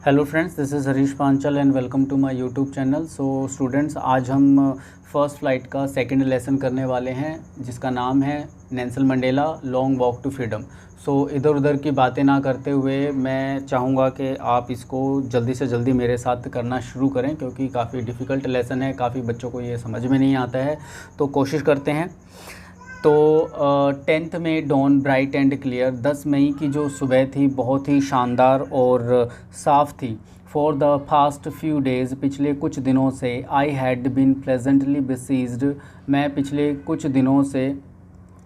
Hello friends, this is Harish Panchal and welcome to my YouTube channel. So students, आज हम first flight का second lesson करने वाले हैं जिसका नाम है Nelson Mandela long walk to freedom. So इधर उधर की बातें ना करते हुए मैं चाहूँगा कि आप इसको जल्दी से जल्दी मेरे साथ करना शुरू करें, क्योंकि काफ़ी डिफ़िकल्ट लेसन है, काफ़ी बच्चों को ये समझ में नहीं आता है। तो कोशिश करते हैं। तो 10th में डॉन ब्राइट एंड क्लियर, 10 मई की जो सुबह थी बहुत ही शानदार और साफ़ थी। For the past few days, पिछले कुछ दिनों से, I had been pleasantly besieged, मैं पिछले कुछ दिनों से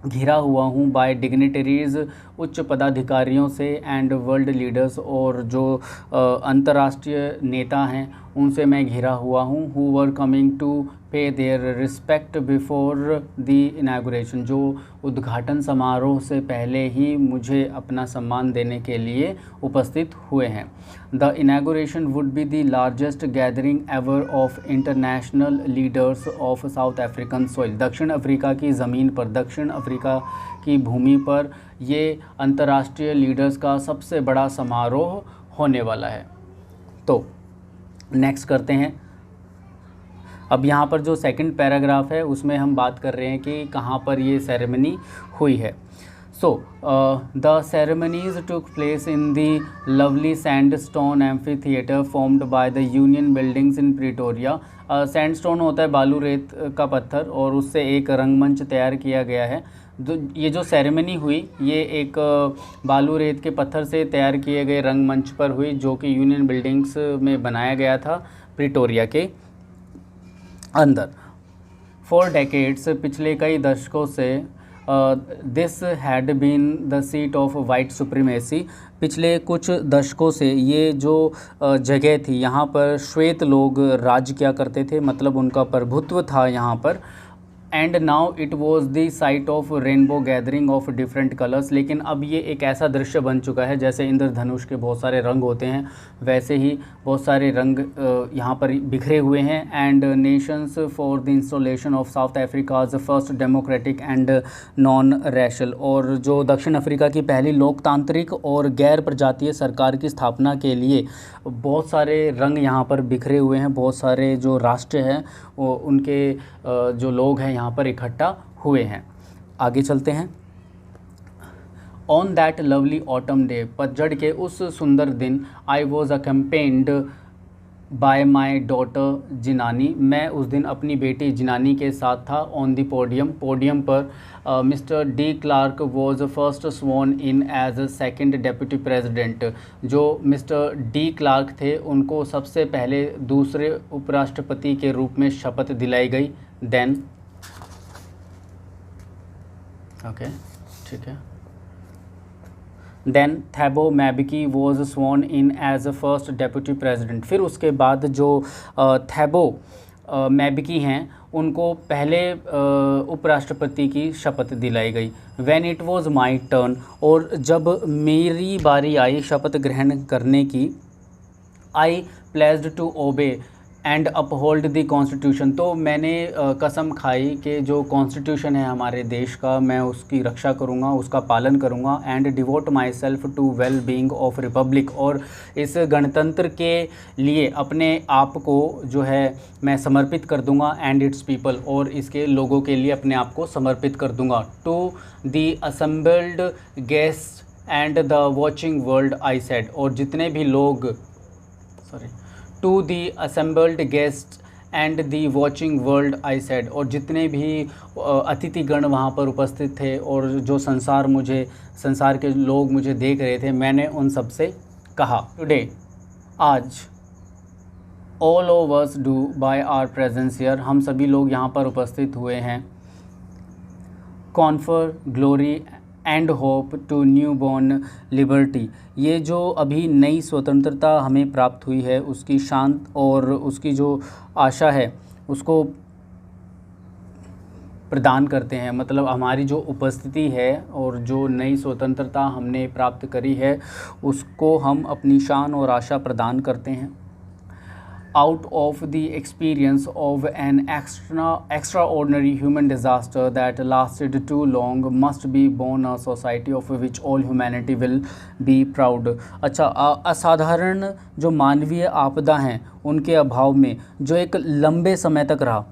घिरा हुआ हूँ, बाय डिग्निटरीज़, उच्च पदाधिकारियों से, एंड वर्ल्ड लीडर्स, और जो अंतर्राष्ट्रीय नेता हैं उनसे मैं घिरा हुआ हूँ, who were coming to pay their respect before the inauguration, जो उद्घाटन समारोह से पहले ही मुझे अपना सम्मान देने के लिए उपस्थित हुए हैं। The inauguration would be the largest gathering ever of international leaders of South African soil, दक्षिण अफ्रीका की ज़मीन पर, दक्षिण अफ्रीका की भूमि पर ये अंतर्राष्ट्रीय लीडर्स का सबसे बड़ा समारोह होने वाला है। तो नेक्स्ट करते हैं। अब यहाँ पर जो सेकंड पैराग्राफ है उसमें हम बात कर रहे हैं कि कहाँ पर ये सेरेमनी हुई है। So the ceremonies took place in the lovely sandstone amphi theatre formed by the union buildings in Pretoria. Sandstone होता है बालू रेत का पत्थर, और उससे एक रंगमंच तैयार किया गया है। ये जो सेरेमनी हुई ये एक बालू रेत के पत्थर से तैयार किए गए रंगमंच पर हुई, जो कि यूनियन बिल्डिंग्स में बनाया गया था प्रिटोरिया के अंदर। फॉर डेकेड्स, पिछले कई दशकों से, this had been the seat of white supremacy, पिछले कुछ दशकों से ये जो जगह थी यहाँ पर श्वेत लोग राज किया करते थे, मतलब उनका प्रभुत्व था यहाँ पर। And now it was the site of rainbow gathering of different colours, लेकिन अब ये एक ऐसा दृश्य बन चुका है जैसे इंद्रधनुष के बहुत सारे रंग होते हैं, वैसे ही बहुत सारे रंग यहाँ पर बिखरे हुए हैं। And Nations for the installation of south Africa's first democratic and non racial, और जो दक्षिण अफ्रीका की पहली लोकतांत्रिक और गैर प्रजातीय सरकार की स्थापना के लिए बहुत सारे रंग यहाँ पर बिखरे हुए हैं, बहुत सारे जो राष्ट्र हैं उनके जो लोग हैं यहाँ पर इकट्ठा हुए हैं। आगे चलते हैं। On that lovely autumn day, पतझड़ के उस सुंदर दिन, I was accompanied by my daughter Zenani, मैं उस दिन अपनी बेटी जिनानी के साथ था। ऑन द पोडियम, पोडियम पर mister de Klerk was first sworn in as second deputy president, जो मिस्टर डी क्लार्क थे उनको सबसे पहले दूसरे उपराष्ट्रपति के रूप में शपथ दिलाई गई। देन ओके, ठीक है। Then Thabo Mbeki was sworn in as first deputy president, फिर उसके बाद जो थैबो मैबिकी हैं उनको पहले उपराष्ट्रपति की शपथ दिलाई गई। When it was my turn, और जब मेरी बारी आई शपथ ग्रहण करने की, I pledged to obey and uphold the constitution, तो मैंने कसम खाई कि जो कॉन्स्टिट्यूशन है हमारे देश का मैं उसकी रक्षा करूँगा, उसका पालन करूँगा। And devote myself to well being of republic, और इस गणतंत्र के लिए अपने आप को जो है मैं समर्पित कर दूँगा। एंड इट्स पीपल, और इसके लोगों के लिए अपने आप को समर्पित कर दूँगा। To the assembled guest and the watching world I said, और जितने भी लोग to the assembled guest and the watching world I said, और जितने भी अतिथिगण वहाँ पर उपस्थित थे और जो संसार के लोग मुझे देख रहे थे, मैंने उन सब से कहा। टुडे, आज, all of us do by our presence here, हम सभी लोग यहाँ पर उपस्थित हुए हैं। Confer glory and hope to new born liberty, ये जो अभी नई स्वतंत्रता हमें प्राप्त हुई है उसकी शांत और उसकी जो आशा है उसको प्रदान करते हैं, मतलब हमारी जो उपस्थिति है और जो नई स्वतंत्रता हमने प्राप्त करी है उसको हम अपनी शान और आशा प्रदान करते हैं। out of the experience of an extraordinary human disaster that lasted too long must be born a society of which all humanity will be proud। अच्छा, असाधारण जो मानवीय आपदा हैं उनके अभाव में जो एक लंबे समय तक रहा,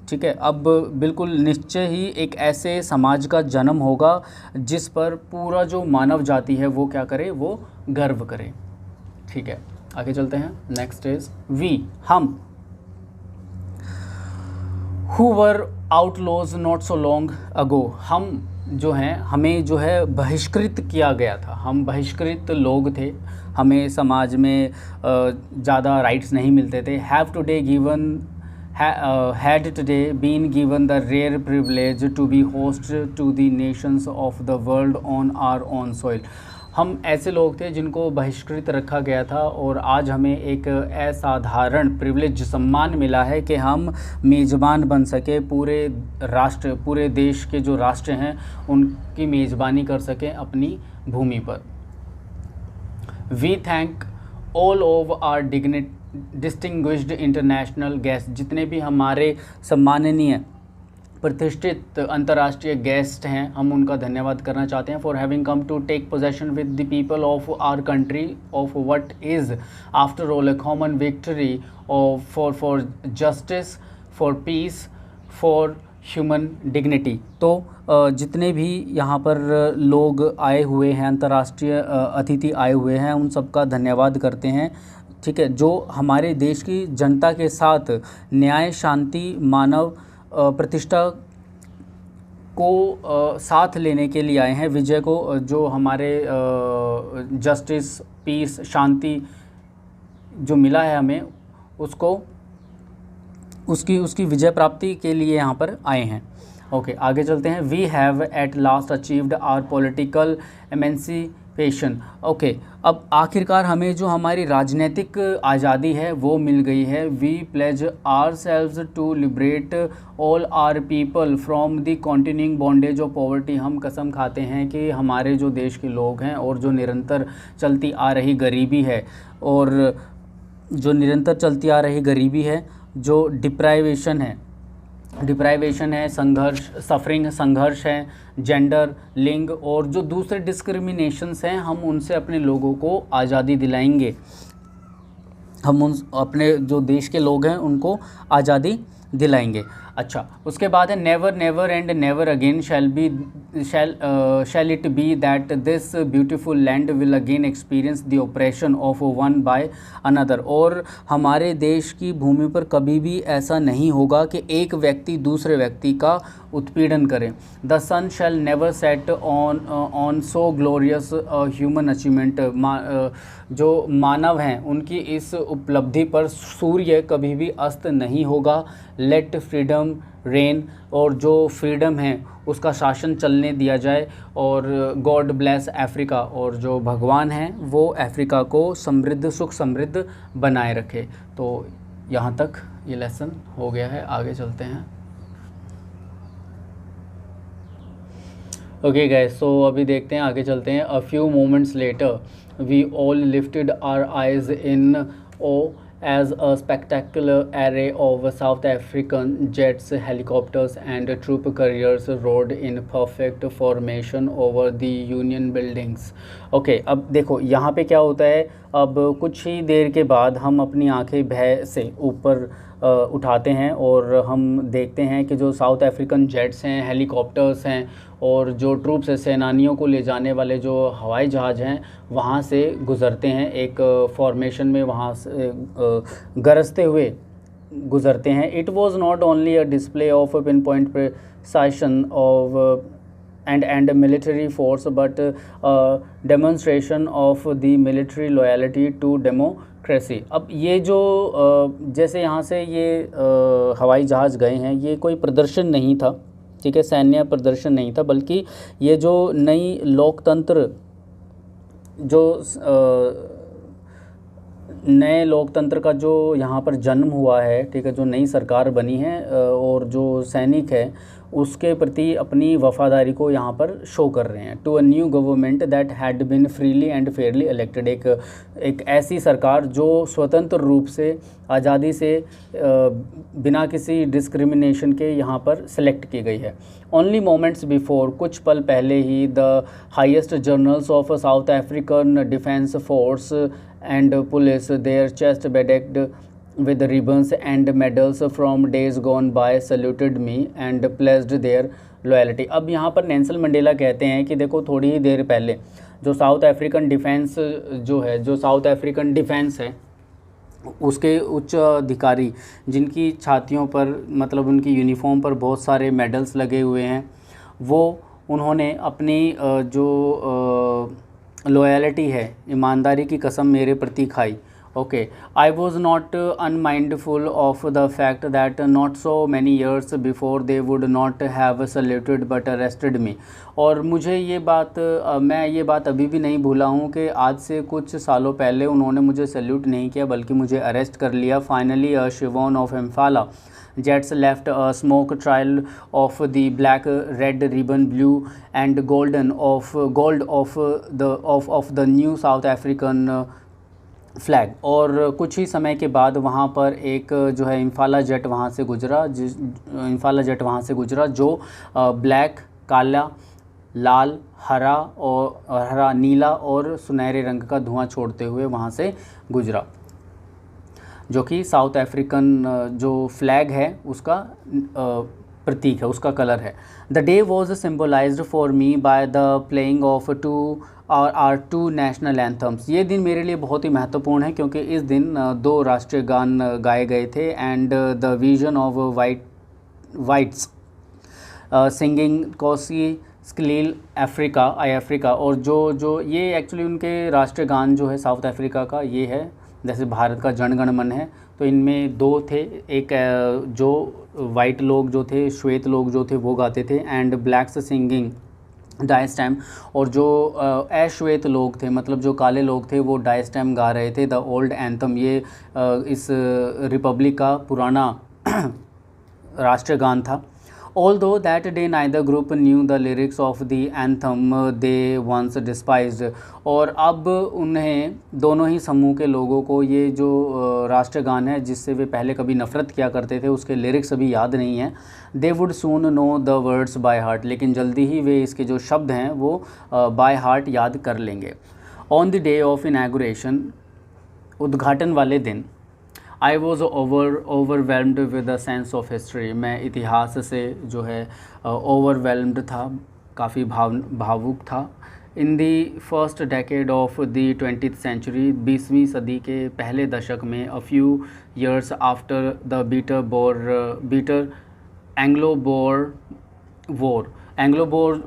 ठीक है, अब बिल्कुल निश्चय ही एक ऐसे समाज का जन्म होगा जिस पर पूरा जो मानव जाति है वो क्या करे, वो गर्व करे। ठीक है, आगे चलते हैं। नेक्स्ट इज वी, हम, who were outlaws not so long ago, हम जो हैं हमें जो है बहिष्कृत किया गया था, हम बहिष्कृत लोग थे, हमें समाज में ज़्यादा राइट्स नहीं मिलते थे। Have today given had today been given the rare privilege to be host to the nations of the world on our own soil। हम ऐसे लोग थे जिनको बहिष्कृत रखा गया था और आज हमें एक असाधारण प्रिविलेज सम्मान मिला है कि हम मेज़बान बन सके, पूरे राष्ट्र, पूरे देश के जो राष्ट्र हैं उनकी मेज़बानी कर सकें अपनी भूमि पर। We thank all of our distinguished international guest, जितने भी हमारे सम्माननीय प्रतिष्ठित अंतर्राष्ट्रीय गेस्ट हैं हम उनका धन्यवाद करना चाहते हैं। For having come to take possession with the people of our country of what is after all a common victory of for justice, for peace, for human dignity. तो जितने भी यहाँ पर लोग आए हुए हैं, अंतर्राष्ट्रीय अतिथि आए हुए हैं, उन सबका धन्यवाद करते हैं। ठीक है, जो हमारे देश की जनता के साथ न्याय, शांति, मानव प्रतिष्ठा को साथ लेने के लिए आए हैं, विजय को, जो हमारे जस्टिस, पीस, शांति जो मिला है हमें, उसको उसकी विजय प्राप्ति के लिए यहाँ पर आए हैं। ओके, आगे चलते हैं। We have at last achieved our political emancipation. Okay, अब आखिरकार हमें जो हमारी राजनीतिक आज़ादी है वो मिल गई है। We pledge ourselves to liberate all our people from the continuing bondage of poverty. हम कसम खाते हैं कि हमारे जो देश के लोग हैं और जो निरंतर चलती आ रही गरीबी है, और जो निरंतर चलती आ रही गरीबी है, जो डिप्राइवेशन है, संघर्ष, सफरिंग, संघर्ष है, जेंडर, लिंग और जो दूसरे डिस्क्रिमिनेशंस हैं, हम उनसे अपने लोगों को आज़ादी दिलाएंगे। हम उन अपने जो देश के लोग हैं उनको आज़ादी दिलाएंगे। अच्छा, उसके बाद है never never and never again shall it be that this beautiful land will again experience the oppression of one by another. और हमारे देश की भूमि पर कभी भी ऐसा नहीं होगा कि एक व्यक्ति दूसरे व्यक्ति का उत्पीड़न करे। The sun shall never set on so glorious human achievement. जो मानव हैं उनकी इस उपलब्धि पर सूर्य कभी भी अस्त नहीं होगा। लेट फ्रीडम रेन, और जो फ्रीडम है उसका शासन चलने दिया जाए। और गॉड ब्लेस अफ्रीका, और जो भगवान हैं वो अफ्रीका को समृद्ध, सुख समृद्ध बनाए रखे। तो यहाँ तक ये लेसन हो गया है, आगे चलते हैं। ओके गाइस, सो अभी देखते हैं, आगे चलते हैं। A few moments later we all lifted our eyes in awe as a spectacular array of South African jets, helicopters and troop carriers rode in perfect formation over the Union buildings। Okay, अब देखो यहाँ पे क्या होता है। अब कुछ ही देर के बाद हम अपनी आंखें भय से ऊपर उठाते हैं और हम देखते हैं कि जो साउथ अफ्रीकन जेट्स हैं, हेलीकॉप्टर्स हैं और जो ट्रूप्स है, सेनानियों को ले जाने वाले जो हवाई जहाज़ हैं, वहाँ से गुज़रते हैं, एक फॉर्मेशन में वहाँ से गरजते हुए गुज़रते हैं। It was not only a display of pin point precision of and military force but demonstration of the military loyalty to democracy. अब ये जो जैसे यहाँ से ये हवाई जहाज़ गए हैं, ये कोई प्रदर्शन नहीं था, ठीक है, सैन्य प्रदर्शन नहीं था, बल्कि ये जो नई लोकतंत्र, जो नए लोकतंत्र का जो यहाँ पर जन्म हुआ है, ठीक है, जो नई सरकार बनी है और जो सैनिक है उसके प्रति अपनी वफादारी को यहाँ पर शो कर रहे हैं। To a new government that had been freely and fairly elected, एक ऐसी सरकार जो स्वतंत्र रूप से आज़ादी से बिना किसी डिस्क्रिमिनेशन के यहाँ पर सेलेक्ट की गई है। ओनली मोमेंट्स बिफोर, कुछ पल पहले ही, the highest generals of South African defence force and police, their chest bedecked with ribbons and medals from days gone by, saluted me and pledged their loyalty। अब यहाँ पर नेल्सन मंडेला कहते हैं कि देखो थोड़ी ही देर पहले जो साउथ अफ्रीकन डिफेंस जो साउथ अफ्रीकन डिफेंस है उसके उच्च अधिकारी जिनकी छातियों पर मतलब उनकी यूनिफॉर्म पर बहुत सारे मेडल्स लगे हुए हैं, वो उन्होंने अपनी जो लॉयल्टी है, ईमानदारी की कसम मेरे प्रति खाई। Okay, I was not unmindful of the fact that not so many years before they would not have saluted but arrested me। और मुझे ये बात मैं ये बात अभी भी नहीं भूला हूँ कि आज से कुछ सालों पहले उन्होंने मुझे सल्यूट नहीं किया बल्कि मुझे अरेस्ट कर लिया। Finally a chevron of Impala jets left a smoke trail of the black, red ribbon, blue and gold of the new South African flag. और कुछ ही समय के बाद वहाँ पर एक जो है इम्फाला जेट वहाँ से गुजरा जो ब्लैक, काला, लाल, हरा, नीला और सुनहरे रंग का धुआं छोड़ते हुए वहाँ से गुजरा, जो कि साउथ अफ्रीकन जो फ्लैग है उसका प्रतीक है, उसका कलर है। The day was symbolised for me by the playing of our two national anthems. ये दिन मेरे लिए बहुत ही महत्वपूर्ण है क्योंकि इस दिन दो राष्ट्रीय गान गाए गए थे। And the vision of whites singing Nkosi Sikelel' Africa और जो ये एक्चुअली उनके राष्ट्रीय गान जो है साउथ अफ्रीका का ये है, जैसे भारत का जन गण मन है, तो इनमें दो थे, एक जो वाइट लोग जो थे, श्वेत लोग जो थे वो गाते थे, एंड ब्लैक्स सिंगिंग डायस्टैम, और जो अश्वेत लोग थे मतलब जो काले लोग थे वो डायस्टैम गा रहे थे। द ओल्ड एंथम, ये इस रिपब्लिक का पुराना राष्ट्रीय गान था। Although that day neither group knew the lyrics of the anthem they once despised, और अब उन्हें दोनों ही समूह के लोगों को ये जो राष्ट्रीय गान है जिससे वे पहले कभी नफ़रत किया करते थे उसके लिरिक्स अभी याद नहीं हैं। They would soon know the words by heart, लेकिन जल्दी ही वे इसके जो शब्द हैं वो बाय हार्ट याद कर लेंगे। On the day of inauguration, उद्घाटन वाले दिन, I was overwhelmed with a sense of history, मैं इतिहास से जो है ओवरवेलम्ड था, काफ़ी भावुक था। In the first decade of the 20th century, 20वीं सदी के पहले दशक में, a few years after the bitter Anglo Boer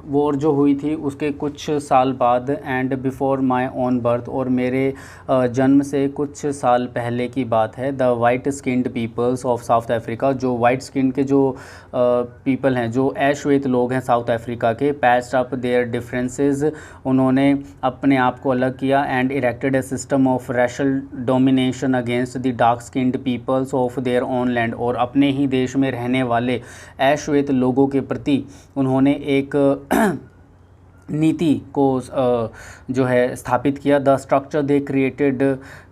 war जो हुई थी उसके कुछ साल बाद, and before my own birth, और मेरे जन्म से कुछ साल पहले की बात है। The white skinned peoples of South Africa, जो वाइट स्किन के जो पीपल हैं, जो अश्वेत लोग हैं साउथ अफ्रीका के, पैच्ड अप देयर डिफरेंसेस, उन्होंने अपने आप को अलग किया, and erected a system of racial domination against the dark skinned peoples of their own land, और अपने ही देश में रहने वाले अश्वेत लोगों के प्रति उन्होंने एक नीति को जो है स्थापित किया। The structure they created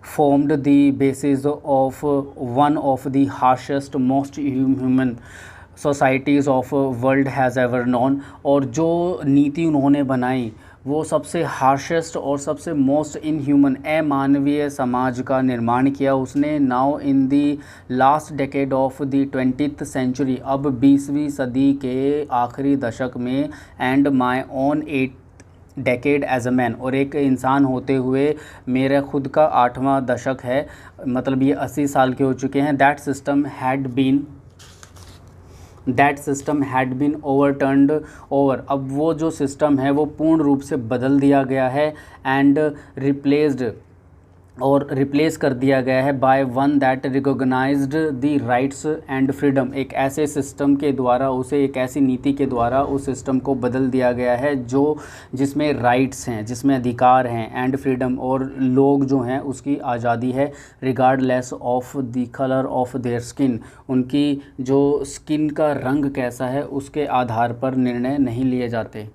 formed the basis of one of the harshest most human societies of world has ever known, और जो नीति उन्होंने बनाई वो सबसे हार्शेस्ट और सबसे मोस्ट इनह्यूमन अमानवीय समाज का निर्माण किया उसने। Now in the last decade of the 20th century, अब 20वीं सदी के आखिरी दशक में, and my own 8th decade as a man, और एक इंसान होते हुए मेरा खुद का 8वां दशक है, मतलब ये 80 साल के हो चुके हैं। That system had been overturned over, अब वो जो सिस्टम है वो पूर्ण रूप से बदल दिया गया है, एंड रिप्लेस्ड और रिप्लेस कर दिया गया है by one that recognised the rights and freedom. एक ऐसे सिस्टम के द्वारा, उसे एक ऐसी नीति के द्वारा उस सिस्टम को बदल दिया गया है जो जिसमें राइट्स हैं, जिसमें अधिकार हैं, एंड फ्रीडम, और लोग जो हैं उसकी आज़ादी है, regardless of the colour of their skin. उनकी जो स्किन का रंग कैसा है उसके आधार पर निर्णय नहीं लिए जाते।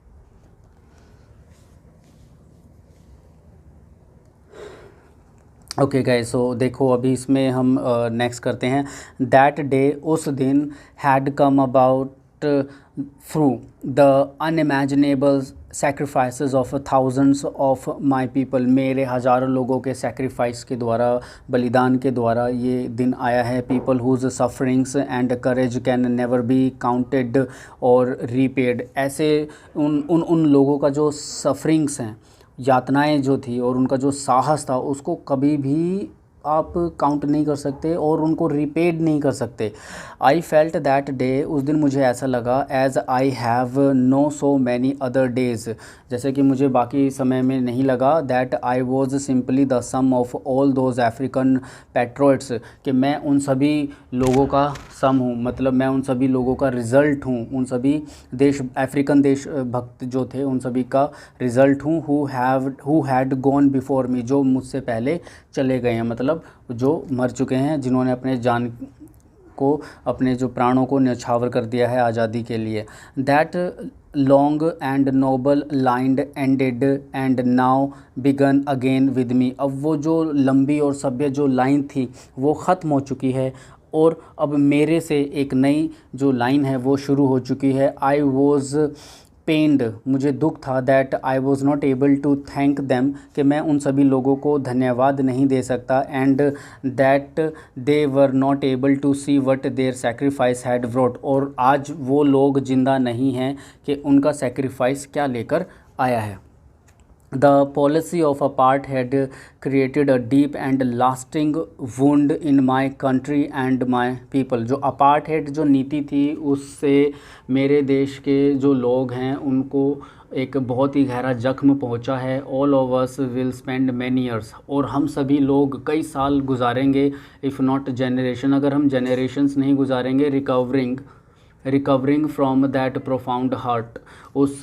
ओके गाइस, सो देखो अभी इसमें हम नेक्स्ट करते हैं। दैट डे, उस दिन, had come about through the unimaginable sacrifices of thousands of my people. मेरे हज़ारों लोगों के सेक्रीफाइस के द्वारा, बलिदान के द्वारा ये दिन आया है। People whose sufferings and courage can never be counted और रीपेड। ऐसे उन लोगों का जो सफरिंग्स हैं, यातनाएं जो थी, और उनका जो साहस था, उसको कभी भी आप काउंट नहीं कर सकते और उनको रिपेड नहीं कर सकते। आई फेल्ट दैट डे, उस दिन मुझे ऐसा लगा, as I have no so many other days, जैसे कि मुझे बाकी समय में नहीं लगा। That I was simply the sum of all those African patriots, कि मैं उन सभी लोगों का सम हूँ, मतलब मैं उन सभी लोगों का रिज़ल्ट हूँ, उन सभी अफ्रीकन देशभक्त जो थे उन सभी का रिज़ल्ट हूँ। Who had gone before me, जो मुझसे पहले चले गए हैं, मतलब जो मर चुके हैं, जिन्होंने अपने जान को, अपने जो प्राणों को न्यौछावर कर दिया है आज़ादी के लिए। That long and noble line ended and now began again with me. अब वो जो लंबी और सभ्य जो लाइन थी वो ख़त्म हो चुकी है और अब मेरे से एक नई जो लाइन है वो शुरू हो चुकी है। आई वॉज पेंड, मुझे दुख था, that I was not able to thank them, कि मैं उन सभी लोगों को धन्यवाद नहीं दे सकता। And that they were not able to see what their sacrifice had brought, और आज वो लोग जिंदा नहीं हैं कि उनका सेक्रीफाइस क्या लेकर आया है। The policy of apartheid created a deep and lasting wound in my country and my people। जो अपार्थहेड जो नीति थी उससे मेरे देश के जो लोग हैं उनको एक बहुत ही गहरा जख्म पहुंचा है। All of us will spend many years, और हम सभी लोग कई साल गुजारेंगे, if not generation, अगर हम generations नहीं गुजारेंगे, recovering from that profound hurt. उस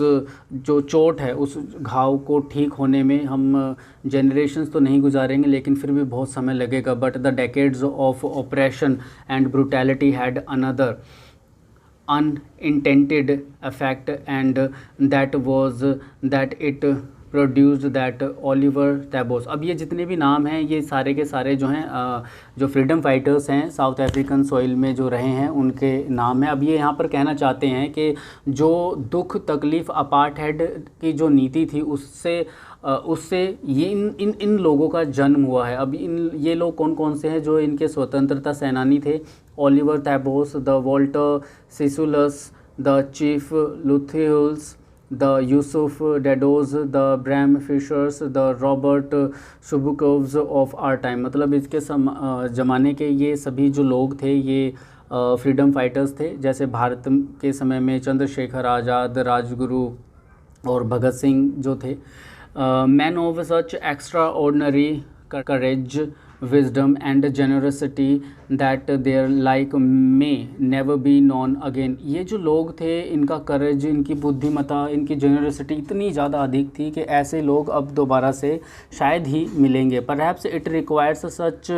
जो चोट है, उस घाव को ठीक होने में हम जनरेशन्स तो नहीं गुजारेंगे लेकिन फिर भी बहुत समय लगेगा। But the decades of oppression and brutality had another unintended effect, and that was that it produced that Oliver Tambos. अब ये जितने भी नाम हैं ये सारे के सारे जो हैं जो फ्रीडम फाइटर्स हैं साउथ अफ्रीकन सॉइल में जो रहे हैं उनके नाम हैं। अब ये यहाँ पर कहना चाहते हैं कि जो दुख तकलीफ़ अपार्थहेड की जो नीति थी उससे ये इन लोगों का जन्म हुआ है। अब ये लोग कौन कौन से हैं जो इनके स्वतंत्रता सेनानी थे? Oliver Tambos, the Walter Sisulus, the chief Luthulis, the Yusuf Dadoos, the Bram Fischers, the Robert Sobukwes of our time. मतलब इसके ज़माने के ये सभी जो लोग थे ये फ्रीडम फाइटर्स थे। जैसे भारत के समय में चंद्रशेखर आज़ाद, राजगुरु और भगत सिंह जो थे। Man of such extra ordinary courage, wisdom and generosity that their like may never be known again। ये जो लोग थे इनका करेज, इनकी बुद्धिमत्ता, इनकी जेनरसिटी इतनी ज़्यादा अधिक थी कि ऐसे लोग अब दोबारा से शायद ही मिलेंगे। Perhaps it requires such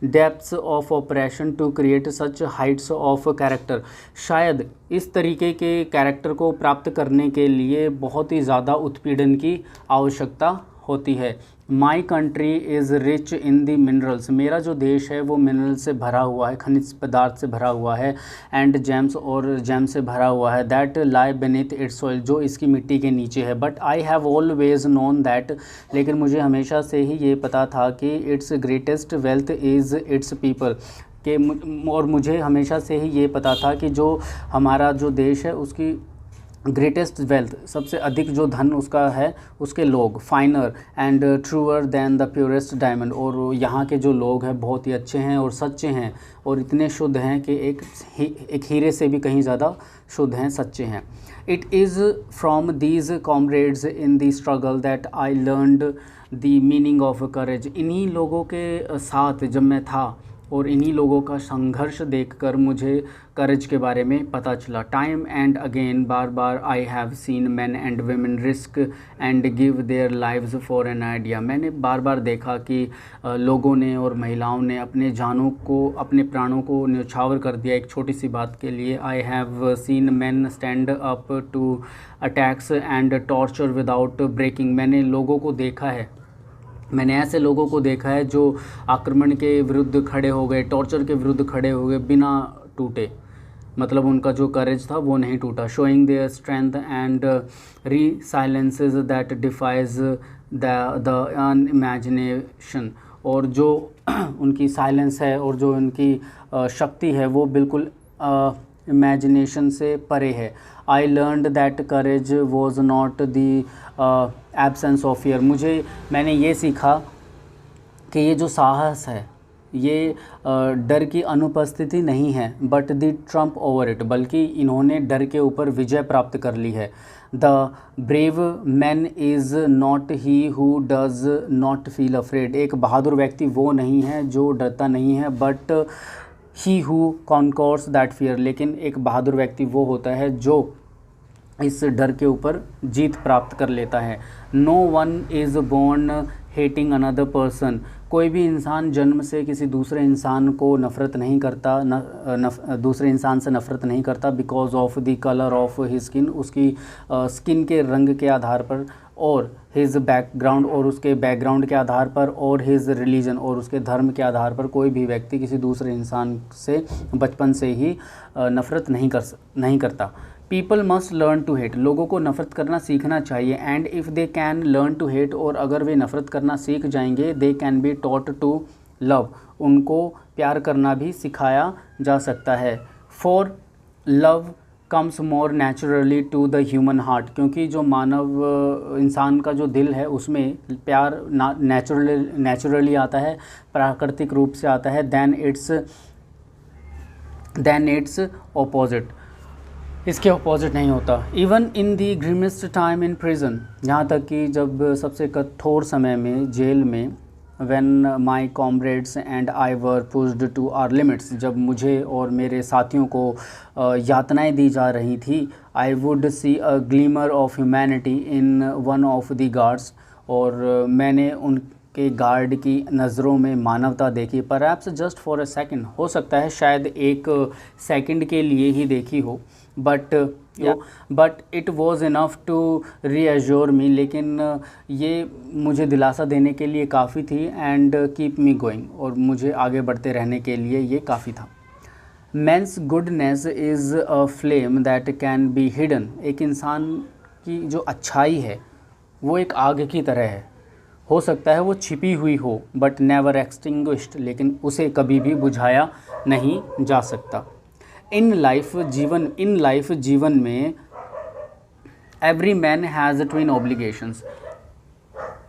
depths of oppression to create such heights of character। शायद इस तरीके के कैरेक्टर को प्राप्त करने के लिए बहुत ही ज़्यादा उत्पीड़न की आवश्यकता होती है। My country is rich in the minerals. मेरा जो देश है वो मिनरल से भरा हुआ है, खनिज पदार्थ से भरा हुआ है। एंड जेम्स, और जेम से भरा हुआ है। That lie beneath it's soil, जो इसकी मिट्टी के नीचे है। But I have always known that, लेकिन मुझे हमेशा से ही ये पता था कि it's greatest wealth is it's people, कि और मुझे हमेशा से ही ये पता था कि जो हमारा जो देश है उसकी ग्रेटेस्ट वेल्थ, सबसे अधिक जो धन उसका है उसके लोग। Finer and truer than the purest diamond, और यहाँ के जो लोग हैं बहुत ही अच्छे हैं और सच्चे हैं और इतने शुद्ध हैं कि एक हीरे से भी कहीं ज़्यादा शुद्ध हैं, सच्चे हैं। It is from these comrades in the struggle that I learned the meaning of courage. इन्हीं लोगों के साथ जब मैं था और इन्हीं लोगों का संघर्ष देखकर मुझे करेज के बारे में पता चला। Time and again, bar bar, I have seen man and women risk and give their lives for an idea. मैंने बार बार देखा कि लोगों ने और महिलाओं ने अपने जानों को, अपने प्राणों को न्यौछावर कर दिया एक छोटी सी बात के लिए। I have seen man stand up to attacks and torture without breaking. मैंने लोगों को देखा है, मैंने ऐसे लोगों को देखा है जो आक्रमण के विरुद्ध खड़े हो गए, टॉर्चर के विरुद्ध खड़े हो गए बिना टूटे, मतलब उनका जो करेज था वो नहीं टूटा। Showing their strength and resilience that defies the imagination. और जो उनकी साइलेंस है और जो उनकी शक्ति है वो बिल्कुल इमेजिनेशन से परे है। I learned that courage was not the absence of fear. मैंने ये सीखा कि ये जो साहस है ये डर की अनुपस्थिति नहीं है, but the Trump over it, बल्कि इन्होंने डर के ऊपर विजय प्राप्त कर ली है। The brave man is not he who does not feel afraid. एक बहादुर व्यक्ति वो नहीं है जो डरता नहीं है, but he who conquers that fear. लेकिन एक बहादुर व्यक्ति वो होता है जो इस डर के ऊपर जीत प्राप्त कर लेता है। No one is born hating another person. कोई भी इंसान जन्म से किसी दूसरे इंसान को नफ़रत नहीं करता, दूसरे इंसान से नफ़रत नहीं करता because of the colour of his skin, उसकी स्किन के रंग के आधार पर, और हिज बैकग्राउंड, और उसके बैकग्राउंड के आधार पर, और हिज रिलीजन, और उसके धर्म के आधार पर कोई भी व्यक्ति किसी दूसरे इंसान से बचपन से ही नफ़रत नहीं करता। People must learn to hate. लोगों को नफ़रत करना सीखना चाहिए। And if they can learn to hate, और अगर वे नफ़रत करना सीख जाएंगे, they can be taught to love. उनको प्यार करना भी सिखाया जा सकता है। For love comes more naturally to the human heart. क्योंकि जो मानव इंसान का जो दिल है उसमें प्यार नेचुरली आता है, प्राकृतिक रूप से आता है, देन इट्स ऑपोजिट। इसके ऑपोजिट नहीं होता। Even in the grimmest time in prison, यहाँ तक कि जब सबसे कठोर समय में जेल में, when my comrades and I were pushed to our limits, जब मुझे और मेरे साथियों को यातनाएं दी जा रही थी, I would see a glimmer of humanity in one of the guards, और मैंने उनके गार्ड की नज़रों में मानवता देखी। Perhaps just for a second, हो सकता है शायद एक सेकंड के लिए ही देखी हो, but it was enough to reassure me. लेकिन ये मुझे दिलासा देने के लिए काफ़ी थी, एंड कीप मी गोइंग, और मुझे आगे बढ़ते रहने के लिए ये काफ़ी था। Man's goodness is a flame that can be hidden. एक इंसान की जो अच्छाई है वो एक आग की तरह है, हो सकता है वो छिपी हुई हो, बट नेवर एक्सटिंग्विश्ड, लेकिन उसे कभी भी बुझाया नहीं जा सकता। इन लाइफ जीवन में every man has twin obligations.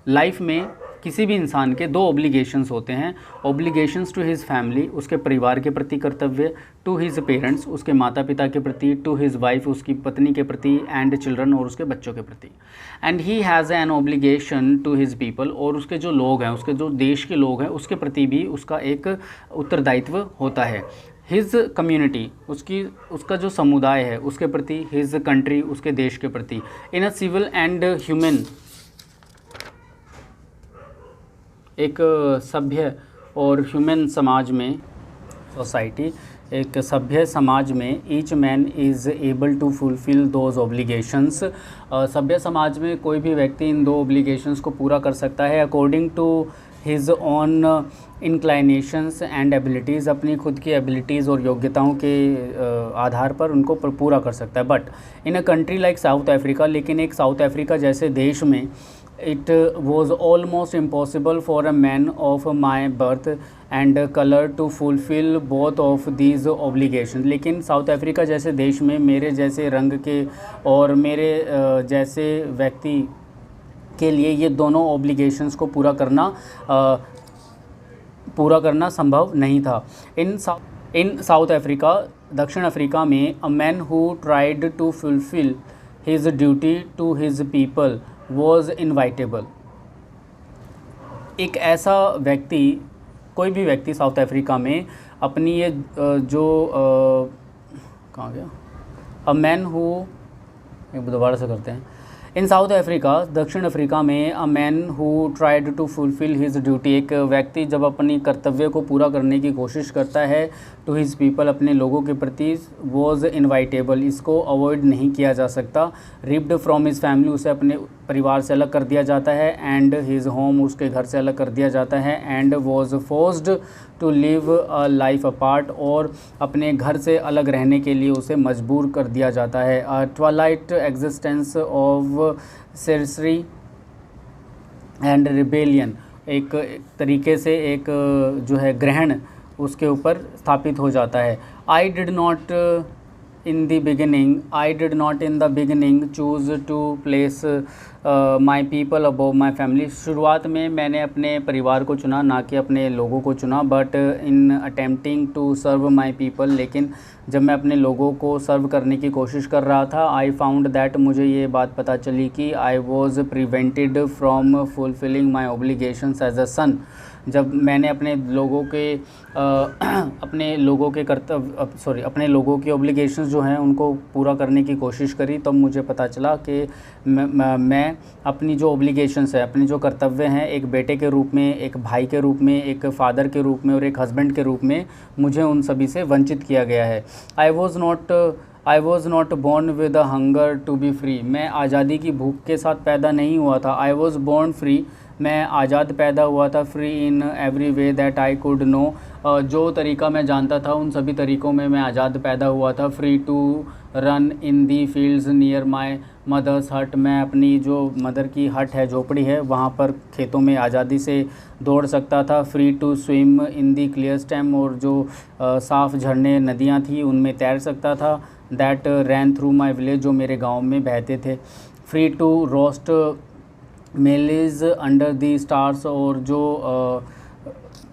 Life में किसी भी इंसान के दो ऑब्लिगेशंस होते हैं। ऑब्लिगेशंस टू हिज फैमिली, उसके परिवार के प्रति कर्तव्य, टू हिज पेरेंट्स, उसके माता पिता के प्रति, टू हिज वाइफ, उसकी पत्नी के प्रति, एंड चिल्ड्रन, और उसके बच्चों के प्रति। And he has an obligation to his people, और उसके जो लोग हैं, उसके जो देश के लोग हैं, उसके प्रति भी उसका एक उत्तरदायित्व होता है। हिज कम्युनिटी, उसका जो समुदाय है उसके प्रति, हिज कंट्री, उसके देश के प्रति। इन अ सिविल एंड ह्यूमन, एक सभ्य और ह्यूमन समाज में, सोसाइटी, एक सभ्य समाज में, each man is able to fulfil those obligations. सभ्य समाज में कोई भी व्यक्ति इन दो ऑब्लिगेशंस को पूरा कर सकता है according to his own inclinations and abilities. अपनी खुद की एबिलिटीज़ और योग्यताओं के आधार पर उनको पूरा कर सकता है। But in a country like south Africa, लेकिन एक साउथ अफ्रीका जैसे देश में, it was almost impossible for a man of my birth and color to fulfill both of these obligations। लेकिन साउथ अफ्रीका जैसे देश में मेरे जैसे रंग के और मेरे जैसे व्यक्ति के लिए ये दोनों ऑब्लिगेशंस को पूरा करना संभव नहीं था। इन साउथ अफ्रीका, दक्षिण अफ्रीका में, a man who tried to fulfil his duty to his people was inevitable। एक ऐसा व्यक्ति, कोई भी व्यक्ति साउथ अफ्रीका में अपनी ये कहाँ गया, अ मैन हु, दोबारा से करते हैं। इन साउथ अफ्रीका, दक्षिण अफ्रीका में, a man who tried to fulfil his duty, एक व्यक्ति जब अपनी कर्तव्य को पूरा करने की कोशिश करता है टू हिज पीपल, अपने लोगों के प्रति, वॉज इनवाइटेबल, इसको अवॉइड नहीं किया जा सकता। रिप्ड फ्रॉम हिज फैमिली, उसे अपने परिवार से अलग कर दिया जाता है। एंड हिज होम, उसके घर से अलग कर दिया जाता है। And was forced to live a life apart, और अपने घर से अलग रहने के लिए उसे मजबूर कर दिया जाता है। Twilight existence of secrecy and rebellion, एक तरीके से एक जो है ग्रहण उसके ऊपर स्थापित हो जाता है। I did not in the beginning choose to place my people above my family, शुरुआत में मैंने अपने परिवार को चुना, ना कि अपने लोगों को चुना। But in attempting to serve my people, लेकिन जब मैं अपने लोगों को सर्व करने की कोशिश कर रहा था, आई फाउंड दैट, मुझे ये बात पता चली कि I was prevented from fulfilling my obligations as a son, जब मैंने अपने लोगों की ऑब्लिगेशंस जो हैं उनको पूरा करने की कोशिश करी, तब मुझे पता चला कि मैं अपनी जो ऑब्लिगेशंस है, अपने जो कर्तव्य हैं, एक बेटे के रूप में, एक भाई के रूप में, एक फादर के रूप में और एक हस्बैंड के रूप में, मुझे उन सभी से वंचित किया गया है। I was not born with a hunger to be free, मैं आज़ादी की भूख के साथ पैदा नहीं हुआ था। आई वॉज बॉर्न फ्री, मैं आज़ाद पैदा हुआ था। Free in every way that I could know, जो तरीका मैं जानता था उन सभी तरीक़ों में मैं आज़ाद पैदा हुआ था। Free to run in the fields near my mother's hut, मैं अपनी जो मदर की हट है, झोपड़ी है, वहाँ पर खेतों में आज़ादी से दौड़ सकता था। Free to swim in the clear stream, और जो साफ़ झरने नदियाँ थी उनमें तैर सकता था। That ran through my village, जो मेरे गाँव में बहते थे। Free to roast mealies under the stars, और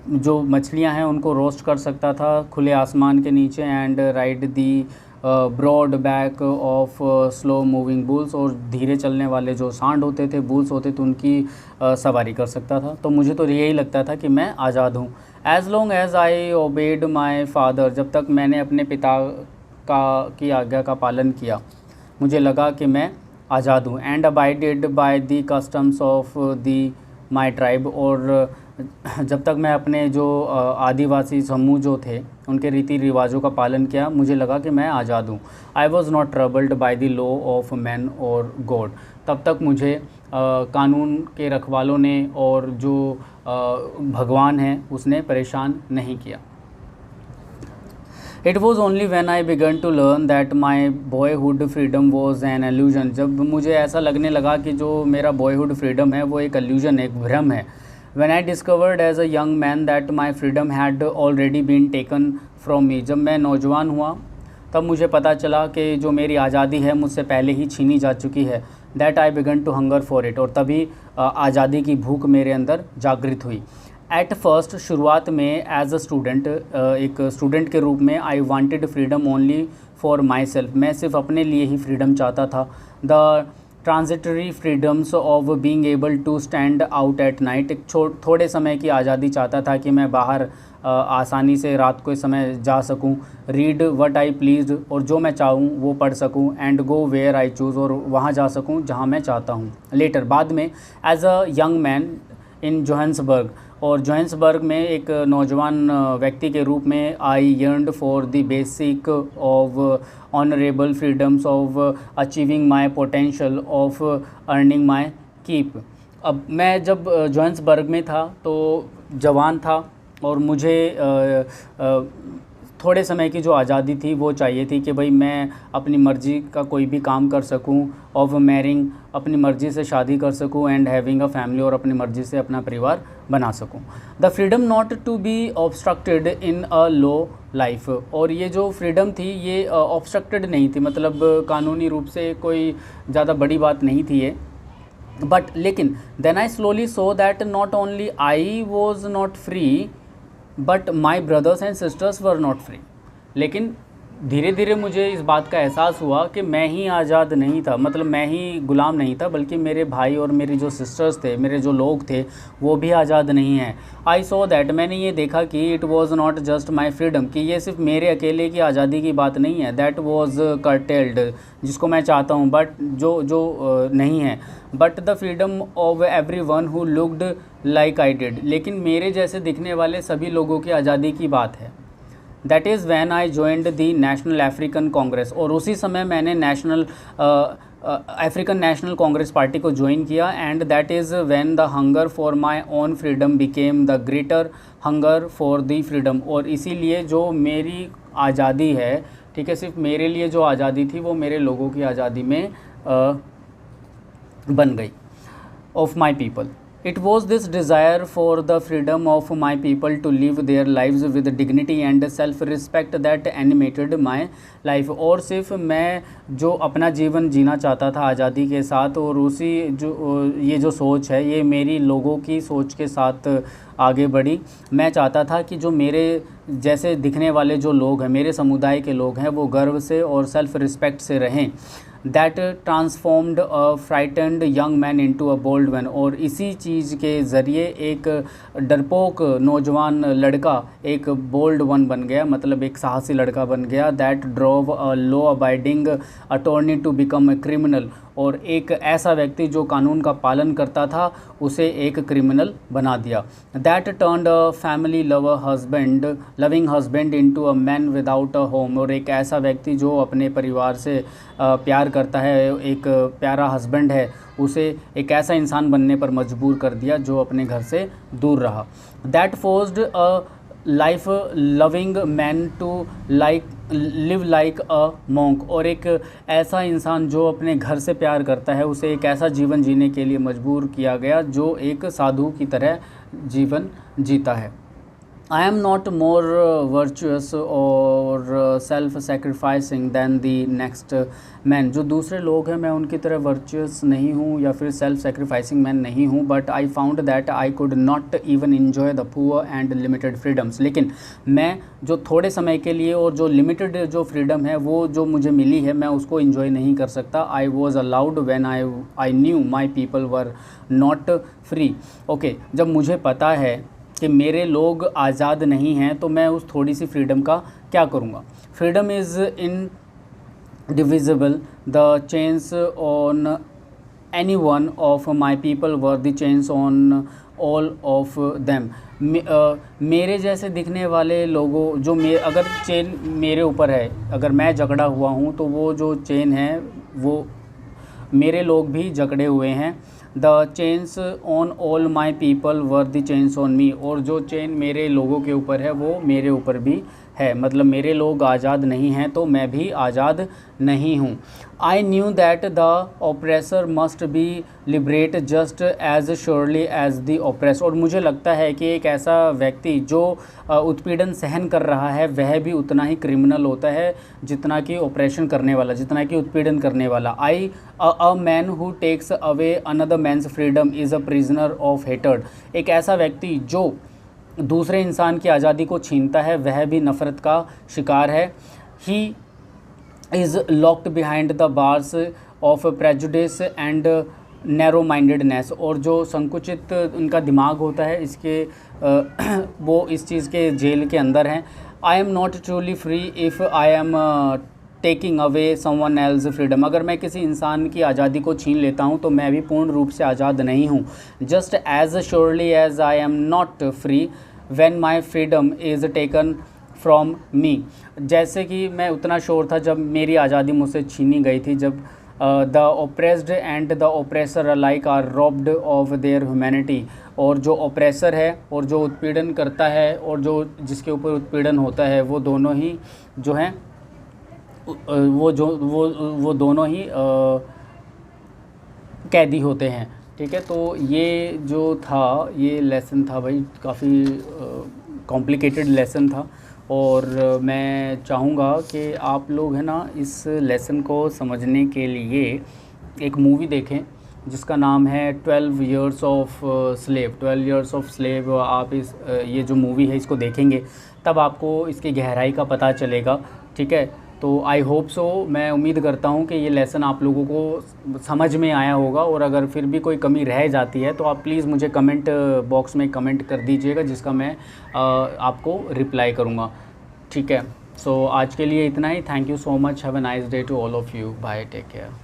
जो मछलियां हैं उनको रोस्ट कर सकता था खुले आसमान के नीचे। And ride the broad back of slow moving bulls, और धीरे चलने वाले जो सांड होते थे, बुल्स होते थे, उनकी सवारी कर सकता था। तो मुझे तो यही लगता था कि मैं आज़ाद हूँ। As long as I obeyed my father, जब तक मैंने अपने पिता की आज्ञा का पालन किया, मुझे लगा कि मैं आज़ाद हूँ। And abided by the customs of the my tribe, और जब तक मैं अपने जो आदिवासी समूह जो थे उनके रीति रिवाजों का पालन किया, मुझे लगा कि मैं आज़ाद हूँ। आई was not troubled by the law of man और गॉड, तब तक मुझे कानून के रखवालों ने और जो भगवान हैं उसने परेशान नहीं किया। It was only when I began to learn that my boyhood freedom was an illusion, जब मुझे ऐसा लगने लगा कि जो मेरा boyhood freedom है वो एक illusion है, एक भ्रम है। When I discovered as a young man that my freedom had already been taken from me, जब मैं नौजवान हुआ तब मुझे पता चला कि जो मेरी आज़ादी है मुझसे पहले ही छीनी जा चुकी है। That I began to hunger for it, और तभी आज़ादी की भूख मेरे अंदर जागृत हुई। एट फर्स्ट, शुरुआत में एज अ स्टूडेंट, एक स्टूडेंट के रूप में, I wanted freedom only for myself, मैं सिर्फ अपने लिए ही फ्रीडम चाहता था। The transitory freedoms of being able to stand out at night, एक थोड़े समय की आज़ादी चाहता था कि मैं बाहर आसानी से रात को समय जा सकूं। रीड व्हाट आई प्लीज़, और जो मैं चाहूँ वो पढ़ सकूं। And go where I choose, और वहाँ जा सकूं जहाँ मैं चाहता हूँ। लेटर, बाद में, as a young man in Johannesburg, और जोहान्सबर्ग में एक नौजवान व्यक्ति के रूप में, I yearned for the basic of honourable freedoms of achieving my potential of earning my keep. अब मैं जब जोहान्सबर्ग में था तो जवान था, और मुझे थोड़े समय की जो आज़ादी थी वो चाहिए थी कि भाई मैं अपनी मर्ज़ी का कोई भी काम कर सकूं, ऑफ मैरिंग, अपनी मर्ज़ी से शादी कर सकूं, एंड हैविंग अ फैमिली, और अपनी मर्ज़ी से अपना परिवार बना सकूं। The freedom not to be obstructed in a low life, और ये जो फ्रीडम थी ये ऑब्स्ट्रक्टेड नहीं थी, मतलब कानूनी रूप से कोई ज़्यादा बड़ी बात नहीं थी ये। बट लेकिन then I slowly saw that not only I was not free but my brothers and sisters were not free, लेकिन धीरे धीरे मुझे इस बात का एहसास हुआ कि मैं ही आज़ाद नहीं था, मतलब मैं ही ग़ुलाम नहीं था, बल्कि मेरे भाई और मेरी जो सिस्टर्स थे, मेरे जो लोग थे, वो भी आज़ाद नहीं हैं। आई सो दैट, मैंने ये देखा कि it was not just my freedom, कि ये सिर्फ मेरे अकेले की आज़ादी की बात नहीं है। दैट वॉज़ कर्टेल्ड, जिसको मैं चाहता हूँ बट जो नहीं है, but the freedom of every one who looked like I did, लेकिन मेरे जैसे दिखने वाले सभी लोगों की आज़ादी की बात है। That is when I joined the national African Congress, और उसी समय मैंने अफ्रीकन नेशनल कांग्रेस पार्टी को ज्वाइन किया। And that is when the hunger for my own freedom became the greater hunger for the freedom, और इसीलिए जो मेरी आज़ादी है, ठीक है, सिर्फ मेरे लिए जो आज़ादी थी वो मेरे लोगों की आज़ादी में बन गई, of my people. It was this desire for the freedom of my people to live their lives with dignity and self-respect that animated my life। और सिर्फ मैं जो अपना जीवन जीना चाहता था आज़ादी के साथ, और उसी ये जो सोच है ये मेरी लोगों की सोच के साथ आगे बढ़ी। मैं चाहता था कि जो मेरे जैसे दिखने वाले जो लोग हैं, मेरे समुदाय के लोग हैं, वो गर्व से और सेल्फ रिस्पेक्ट से रहें। That transformed a frightened young man into a bold man, और इसी चीज़ के ज़रिए एक डरपोक नौजवान लड़का एक बोल्ड वन बन गया, मतलब एक साहसी लड़का बन गया। That drove a law abiding attorney to become a criminal, और एक ऐसा व्यक्ति जो कानून का पालन करता था उसे एक क्रिमिनल बना दिया। That turned a family loving husband into a man without a home, और एक ऐसा व्यक्ति जो अपने परिवार से प्यार करता है, एक प्यारा हस्बैंड है, उसे एक ऐसा इंसान बनने पर मजबूर कर दिया जो अपने घर से दूर रहा। That forced a life loving man to live like a monk, और एक ऐसा इंसान जो अपने घर से प्यार करता है उसे एक ऐसा जीवन जीने के लिए मजबूर किया गया जो एक साधु की तरह जीवन जीता है। I am not more virtuous or self sacrificing than the next man, जो दूसरे लोग हैं मैं उनकी तरह वर्चुअस नहीं हूँ या फिर सेल्फ सेक्रीफाइसिंग मैन नहीं हूँ, but I found that I could not even enjoy the poor and limited freedoms, लेकिन मैं जो थोड़े समय के लिए और जो लिमिटेड जो फ्रीडम है वो जो मुझे मिली है मैं उसको इन्जॉय नहीं कर सकता। I was allowed when I knew my people were not free. Okay, जब मुझे पता है कि मेरे लोग आज़ाद नहीं हैं तो मैं उस थोड़ी सी फ्रीडम का क्या करूँगा। Freedom is indivisible, the chains on any one of my people were the chains on all of them। मेरे जैसे दिखने वाले लोगों जो अगर चेन मेरे ऊपर है, अगर मैं जकड़ा हुआ हूँ तो वो जो चेन है वो मेरे लोग भी जकड़े हुए हैं। The chains on all my people were the chains on me, और जो चेन मेरे लोगों के ऊपर है वो मेरे ऊपर भी है, मतलब मेरे लोग आज़ाद नहीं हैं तो मैं भी आज़ाद नहीं हूँ। I knew that the oppressor must be liberate just as surely as the oppress, और मुझे लगता है कि एक ऐसा व्यक्ति जो उत्पीड़न सहन कर रहा है वह भी उतना ही क्रिमिनल होता है जितना कि ऑपरेशन करने वाला, जितना कि उत्पीड़न करने वाला। A man who takes away another man's freedom is a prisoner of hatred, एक ऐसा व्यक्ति जो दूसरे इंसान की आज़ादी को छीनता है वह भी नफ़रत का शिकार है। He is locked behind the bars of prejudice and narrow mindedness, और जो संकुचित उनका दिमाग होता है इसके वो इस चीज़ के जेल के अंदर हैं। आई am not truly free if I am taking away someone else freedom, अगर मैं किसी इंसान की आज़ादी को छीन लेता हूँ तो मैं भी पूर्ण रूप से आज़ाद नहीं हूँ। Just as surely as I am not free when my freedom is taken from me, जैसे कि मैं उतना श्योर था जब मेरी आज़ादी मुझसे छीनी गई थी, जब the oppressed and the oppressor alike are robbed of their humanity, और जो ओप्रेसर है और जो उत्पीड़न करता है और जो जिसके ऊपर उत्पीड़न होता है वो दोनों ही जो हैं वो दोनों ही कैदी होते हैं। ठीक है, तो ये जो था ये लेसन था भाई, काफ़ी कॉम्प्लिकेटेड लेसन था, और मैं चाहूँगा कि आप लोग है ना इस लेसन को समझने के लिए एक मूवी देखें जिसका नाम है 12 Years of Slave। 12 Years of Slave आप ये जो मूवी है इसको देखेंगे तब आपको इसकी गहराई का पता चलेगा। ठीक है, तो आई होप सो, मैं उम्मीद करता हूँ कि ये लेसन आप लोगों को समझ में आया होगा, और अगर फिर भी कोई कमी रह जाती है तो आप प्लीज़ मुझे कमेंट बॉक्स में कमेंट कर दीजिएगा, जिसका मैं आपको रिप्लाई करूँगा। ठीक है, सो आज के लिए इतना ही। Thank you so much, have a nice day to all of you, bye, take care.